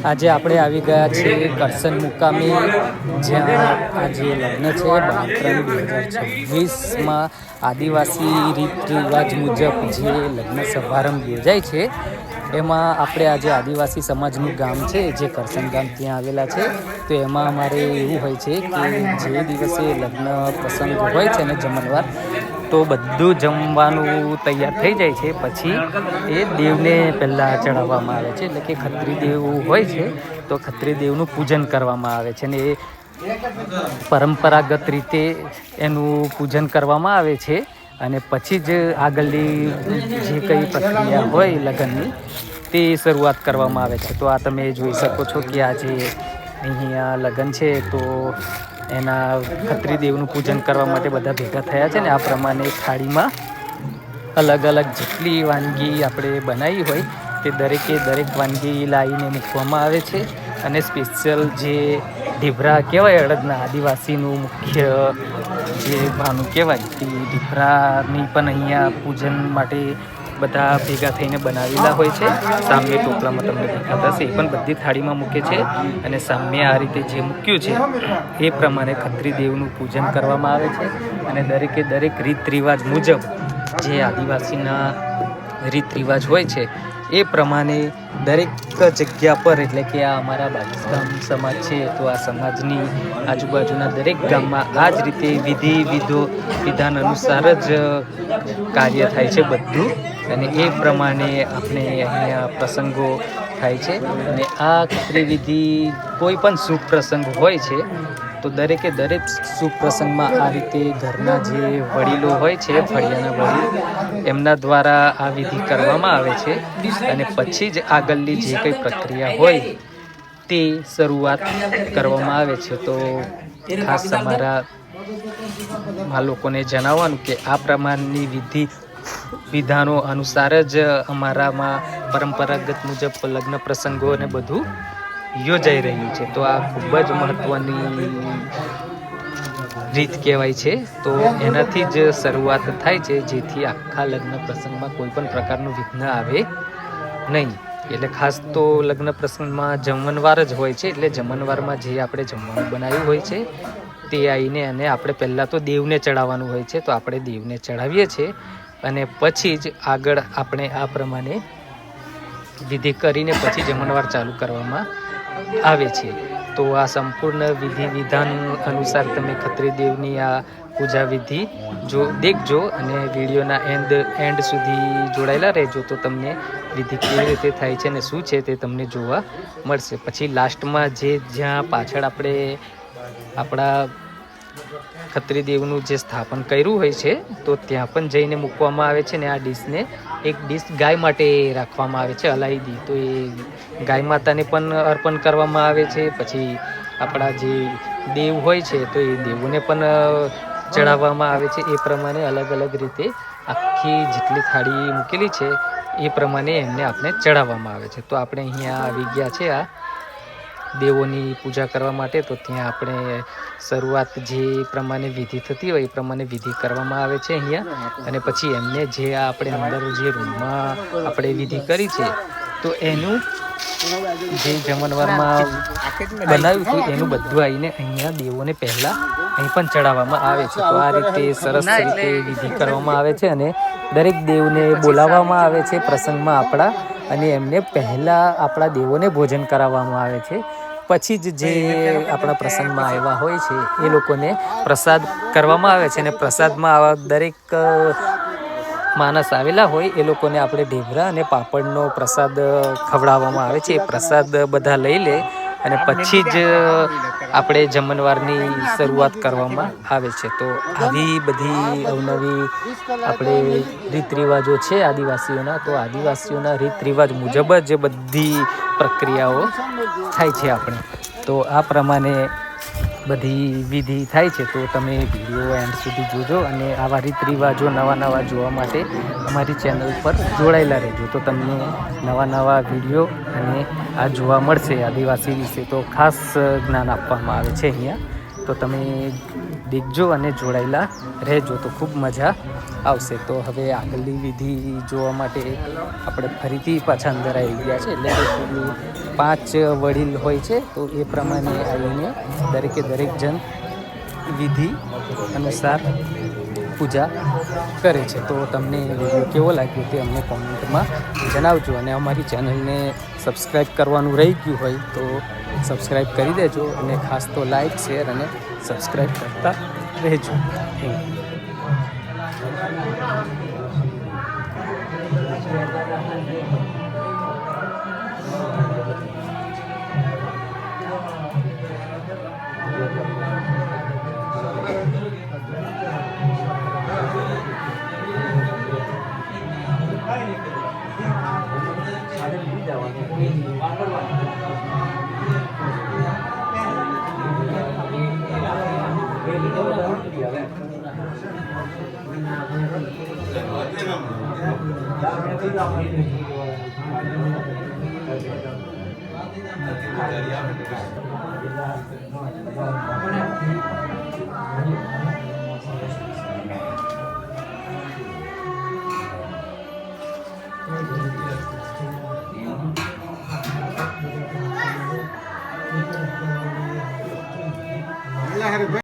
આજે આપણે આવી ગયા છીએ કરસન મુકામે, જ્યાં આજે લગ્ન છે 12/3/2026માં આદિવાસી રીત રિવાજ મુજબ જે લગ્ન સમારંભ યોજાય છે એમાં આપણે આજે આદિવાસી સમાજનું ગામ છે જે કરસન ગામ ત્યાં આવેલા છે. તો એમાં અમારે એવું હોય છે કે જે દિવસે લગ્ન પ્રસંગ હોય છે ને જમણવાર, તો બધું જમવાનું તૈયાર થઈ જાય છે. પછી એ દેવને પહેલાં ચડાવવામાં આવે છે, એટલે કે ખત્રી દેવ હોય છે તો ખત્રી દેવનું પૂજન કરવામાં આવે છે ને એ પરંપરાગત રીતે એનું પૂજન કરવામાં આવે છે. અને પછી જ આગળની જે કંઈ પ્રક્રિયા હોય લગ્નની તે શરૂઆત કરવામાં આવે છે. તો આ તમે જોઈ શકો છો કે આજે અહીંયા લગ્ન છે તો એના ખત્રી દેવનું પૂજન કરવા માટે બધા ભેગા થયા છે ને આ પ્રમાણે થાળીમાં અલગ અલગ જેટલી વાનગી આપણે બનાવી હોય તે દરેક વાનગી લાવીને મૂકવામાં આવે છે. અને સ્પેશિયલ જે ઢીભરા કહેવાય અડદના આદિવાસીનું મુખ્ય જે ભાનું કહેવાય તે ઢીભરાની પણ અહીંયા પૂજન માટે બધા ભેગા થઈને બનાવેલા હોય છે. સામે ટોપલામાં તમને દેખાતા હશે એ પણ બધી થાળીમાં મૂકે છે. અને સામે આ રીતે જે મૂક્યું છે એ પ્રમાણે ખત્રી દેવનું પૂજન કરવામાં આવે છે. અને દરેક રીત રિવાજ મુજબ જે આદિવાસીના રીત રિવાજ હોય છે એ પ્રમાણે દરેક જગ્યા પર, એટલે કે આ અમારા બાગીસગામ સમાજ છે તો આ સમાજની આજુબાજુના દરેક ગામમાં આ જ રીતે વિધાન અનુસાર જ કાર્ય થાય છે બધું. અને એ પ્રમાણે આપણે અહીંયા પ્રસંગો થાય છે. અને આ ખત્રી વિધિ કોઈ પણ શુભ પ્રસંગ હોય છે તો દરેક શુભ પ્રસંગમાં આ રીતે ઘરના જે વડીલો હોય છે, ફળિયાના વડીલ, એમના દ્વારા આ વિધિ કરવામાં આવે છે. અને પછી જ આગળની જે કંઈ પ્રક્રિયા હોય તે શરૂઆત કરવામાં આવે છે. તો ખાસ અમારા લોકોને જણાવવાનું કે આ પ્રમાણની વિધાનો અનુસાર જ અમારામાં પરંપરાગત મુજબ લગ્ન પ્રસંગો અને બધું યોજાઈ રહ્યું છે. તો આ ખૂબ જ મહત્વની રીત કહેવાય છે. તો એનાથી જ શરૂઆત થાય છે જેથી આખા લગ્ન પ્રસંગમાં કોઈ પણ પ્રકારનું વિઘ્ન આવે નહીં. એટલે ખાસ તો લગ્ન પ્રસંગમાં જમણવાર જ હોય છે. એટલે જમણવારમાં જે આપણે જમવાનું બનાવ્યું હોય છે તે આવીને અને આપણે પહેલાં તો દેવને ચડાવવાનું હોય છે તો આપણે દેવને ચડાવીએ છીએ. અને પછી જ આગળ આપણે આ પ્રમાણે વિધિ કરીને પછી જમણવાર ચાલુ કરવામાં આવે છે. તો આ સંપૂર્ણ વિધાન અનુસાર તમે ખત્રી દેવની આ પૂજા વિધિ દેખજો અને વિડીયોના એન્ડ સુધી જોડાયેલા રહેજો. તો તમને વિધિ કેવી રીતે થાય છે અને શું છે તે તમને જોવા મળશે. પછી લાસ્ટમાં જ્યાં પાછળ આપણે આપણા ખત્રી દેવનું જે સ્થાપન કર્યું હોય છે તો ત્યાં પણ જઈને મૂકવામાં આવે છે. ને આ ડીશને એક ડીશ ગાય માટે રાખવામાં આવે છે અલાયદી. તો એ ગાય માતાને પણ અર્પણ કરવામાં આવે છે. પછી આપણા જે દેવ હોય છે તો એ દેવોને પણ ચડાવવામાં આવે છે. એ પ્રમાણે અલગ અલગ રીતે આખી જેટલી થાળી મૂકેલી છે એ પ્રમાણે એમને આપણે ચડાવવામાં આવે છે. તો આપણે અહીંયા આવી ગયા છે આ દેવોની પૂજા કરવા માટે. તો ત્યાં આપણે શરૂઆત જે પ્રમાણે વિધિ થતી હોય એ પ્રમાણે વિધિ કરવામાં આવે છે અહીંયા. અને પછી એમને જે આપણે અંદર જે રૂમમાં આપણે વિધિ કરી છે તો એનું જે જમણવારમાં બનાવ્યું હતું એનું બધું આવીને અહીંયા દેવોને પહેલાં અહીં પણ ચડાવવામાં આવે છે. તો આ રીતે સરસ રીતે વિધિ કરવામાં આવે છે. અને દરેક દેવને બોલાવવામાં આવે છે પ્રસંગમાં આપણા, અને એમને પહેલાં આપણા દેવોને ભોજન કરાવવામાં આવે છે. પછી જ જે આપણા પ્રસંગમાં આવ્યા હોય છે એ લોકોને પ્રસાદ કરવામાં આવે છે. અને પ્રસાદમાં આવા દરેક માણસ આવેલા હોય એ લોકોને આપણે ઢેબરા અને પાપડનો પ્રસાદ ખવડાવવામાં આવે છે. એ પ્રસાદ બધા લઈ લે અને પછી જ આપણે જમણવારની શરૂઆત કરવામાં આવે છે. તો આવી બધી અવનવી આપણે રીત રિવાજો છે આદિવાસીઓના. તો આદિવાસીઓના રીત રિવાજ મુજબ જ બધી પ્રક્રિયાઓ થાય છે આપણે. તો આ પ્રમાણે બધી વિધિ થાય છે. તો તમે વિડીયો એન્ડ સુધી જોજો અને આવા રીત રિવાજો નવા જોવા માટે અમારી ચેનલ પર જોડાયેલા રહેજો. તો તમને નવા વિડીયો અને આ જોવા મળશે આદિવાસી વિશે. તો ખાસ જ્ઞાન આપવામાં આવે છે અહીંયા. તો તમે દેખજો અને જોડાયેલા રહેજો તો ખૂબ મજા આવશે. તો હવે આગળની વિધિ જોવા માટે આપણે ફરીથી પાછા અંદર આવી ગયા છે. એટલે કે પેલું 5 વડીલ હોય છે તો એ પ્રમાણે આવીને દરેક જણ વિધિ અનુસાર પૂજા કરે છે. તો તમને વિડીયો કેવો લાગ્યો તે અમને કોમેન્ટમાં જણાવજો અને અમારી ચેનલને સબસ્ક્રાઈબ કરવાનું રહી ગયું હોય તો સબસ્ક્રાઈબ કરી દેજો અને ખાસ તો લાઈક શેર અને સબસ્ક્રાઈબ કરતા રહેજો. Thank you.